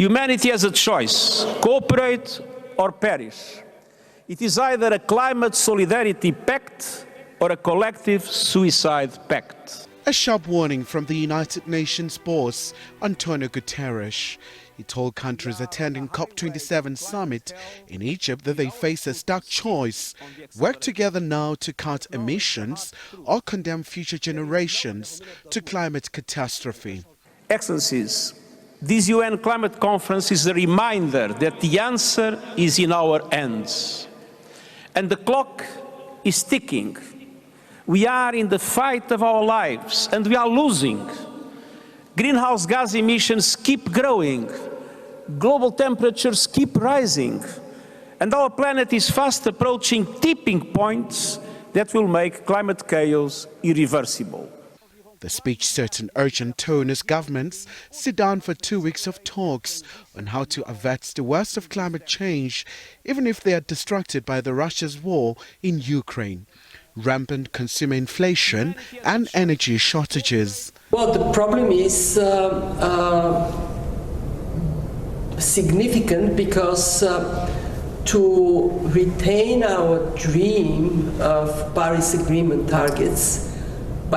Humanity has a choice: cooperate or perish. It is either a climate solidarity pact or a collective suicide pact. A sharp warning from the United Nations boss, Antonio Guterres. He told countries attending COP27 summit in Egypt that they face a stark choice: work together now to cut emissions or condemn future generations to climate catastrophe. Excellencies, this UN climate conference is a reminder that the answer is in our hands. And the clock is ticking. We are in the fight of our lives, and we are losing. Greenhouse gas emissions keep growing. Global temperatures keep rising. And our planet is fast approaching tipping points that will make climate chaos irreversible. The speech set an urgent tone as governments sit down for 2 weeks of talks on how to avert the worst of climate change, even if they are distracted by Russia's war in Ukraine, rampant consumer inflation and energy shortages. Well, the problem is significant because to retain our dream of Paris Agreement targets,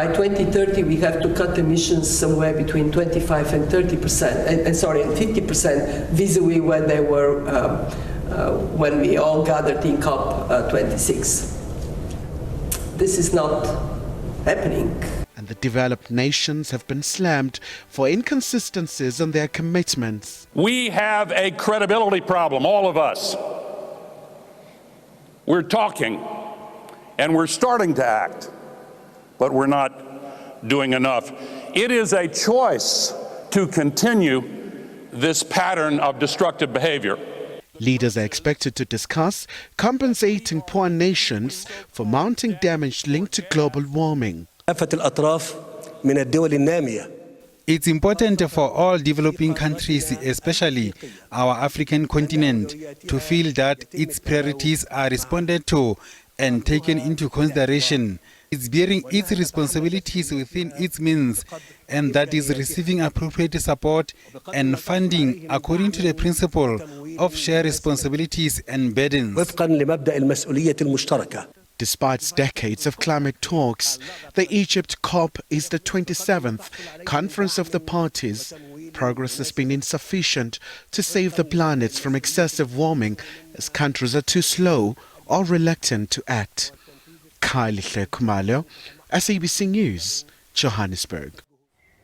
by 2030 we have to cut emissions somewhere between 25 and 30%, and 50% vis-a-vis where they were when we all gathered in COP26. This is not happening. And the developed nations have been slammed for inconsistencies in their commitments. We have a credibility problem, all of us. We're talking and we're starting to act, but we're not doing enough. It is a choice to continue this pattern of destructive behavior. Leaders are expected to discuss compensating poor nations for mounting damage linked to global warming. It's important for all developing countries, especially our African continent, to feel that its priorities are responded to and taken into consideration. It's bearing its responsibilities within its means, and that is receiving appropriate support and funding according to the principle of shared responsibilities and burdens. Despite decades of climate talks, the Egypt COP is the 27th Conference of the Parties. Progress has been insufficient to save the planet from excessive warming, as countries are too slow or reluctant to act. Khumalo, SABC News, Johannesburg.